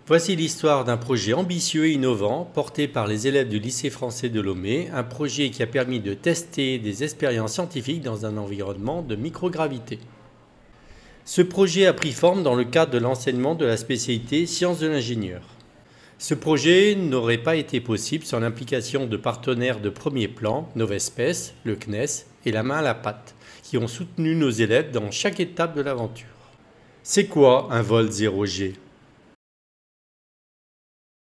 Voici l'histoire d'un projet ambitieux et innovant porté par les élèves du lycée français de Lomé, un projet qui a permis de tester des expériences scientifiques dans un environnement de microgravité. Ce projet a pris forme dans le cadre de l'enseignement de la spécialité sciences de l'ingénieur. Ce projet n'aurait pas été possible sans l'implication de partenaires de premier plan, Novespèce, le CNES et la main à la pâte, qui ont soutenu nos élèves dans chaque étape de l'aventure. C'est quoi un vol 0G ?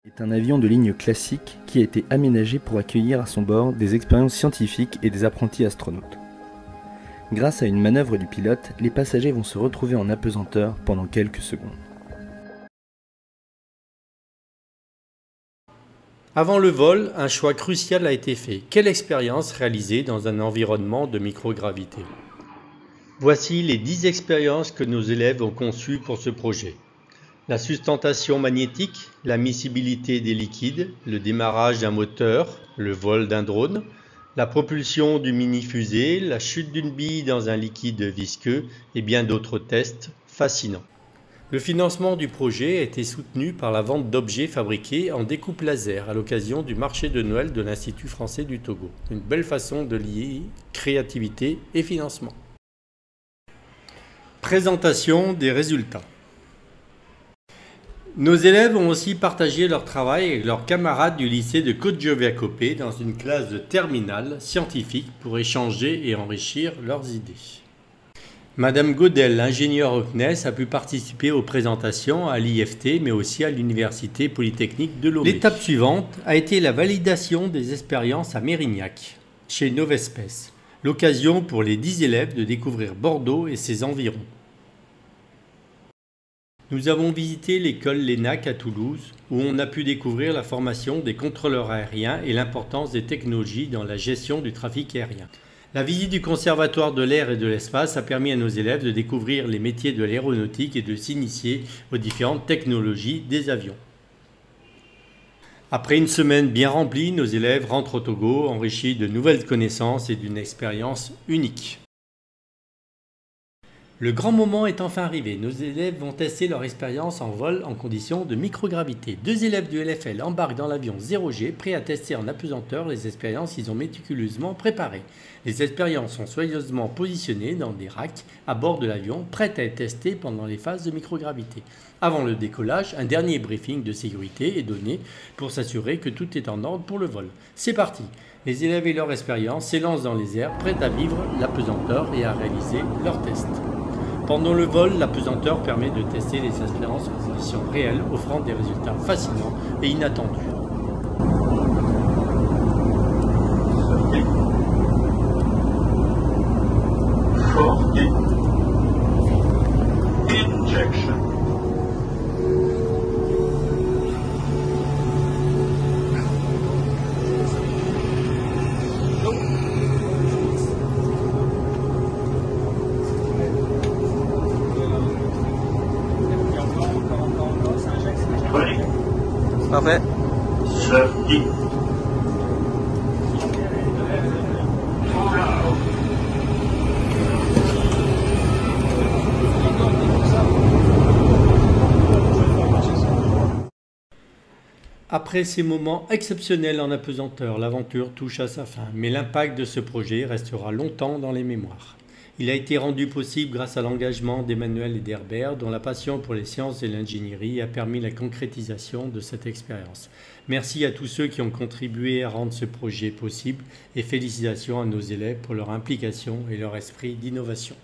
C'est un avion de ligne classique qui a été aménagé pour accueillir à son bord des expériences scientifiques et des apprentis astronautes. Grâce à une manœuvre du pilote, les passagers vont se retrouver en apesanteur pendant quelques secondes. Avant le vol, un choix crucial a été fait. Quelle expérience réaliser dans un environnement de microgravité ? Voici les 10 expériences que nos élèves ont conçues pour ce projet. La sustentation magnétique, la miscibilité des liquides, le démarrage d'un moteur, le vol d'un drone, la propulsion du mini-fusée, la chute d'une bille dans un liquide visqueux et bien d'autres tests fascinants. Le financement du projet a été soutenu par la vente d'objets fabriqués en découpe laser à l'occasion du marché de Noël de l'Institut français du Togo. Une belle façon de lier créativité et financement. Présentation des résultats. Nos élèves ont aussi partagé leur travail avec leurs camarades du lycée de Côte-Joviacopé dans une classe de terminale scientifique pour échanger et enrichir leurs idées. Madame Godel, ingénieure au CNES, a pu participer aux présentations à l'IFT mais aussi à l'Université Polytechnique de Lomé. L'étape suivante a été la validation des expériences à Mérignac, chez Novespèce, l'occasion pour les 10 élèves de découvrir Bordeaux et ses environs. Nous avons visité l'école l'ENAC à Toulouse, où on a pu découvrir la formation des contrôleurs aériens et l'importance des technologies dans la gestion du trafic aérien. La visite du Conservatoire de l'air et de l'espace a permis à nos élèves de découvrir les métiers de l'aéronautique et de s'initier aux différentes technologies des avions. Après une semaine bien remplie, nos élèves rentrent au Togo enrichis de nouvelles connaissances et d'une expérience unique. Le grand moment est enfin arrivé. Nos élèves vont tester leur expérience en vol en conditions de microgravité. 2 élèves du LFL embarquent dans l'avion 0G, prêts à tester en apesanteur les expériences qu'ils ont méticuleusement préparées. Les expériences sont soigneusement positionnées dans des racks à bord de l'avion, prêtes à être testées pendant les phases de microgravité. Avant le décollage, un dernier briefing de sécurité est donné pour s'assurer que tout est en ordre pour le vol. C'est parti. Les élèves et leur expérience s'élancent dans les airs, prêts à vivre l'apesanteur et à réaliser leurs tests. Pendant le vol, l'apesanteur permet de tester les expériences en conditions réelles, offrant des résultats fascinants et inattendus. Parfait. Après ces moments exceptionnels en apesanteur, l'aventure touche à sa fin, mais l'impact de ce projet restera longtemps dans les mémoires. Il a été rendu possible grâce à l'engagement d'Emmanuel et d'Herbert, dont la passion pour les sciences et l'ingénierie a permis la concrétisation de cette expérience. Merci à tous ceux qui ont contribué à rendre ce projet possible et félicitations à nos élèves pour leur implication et leur esprit d'innovation.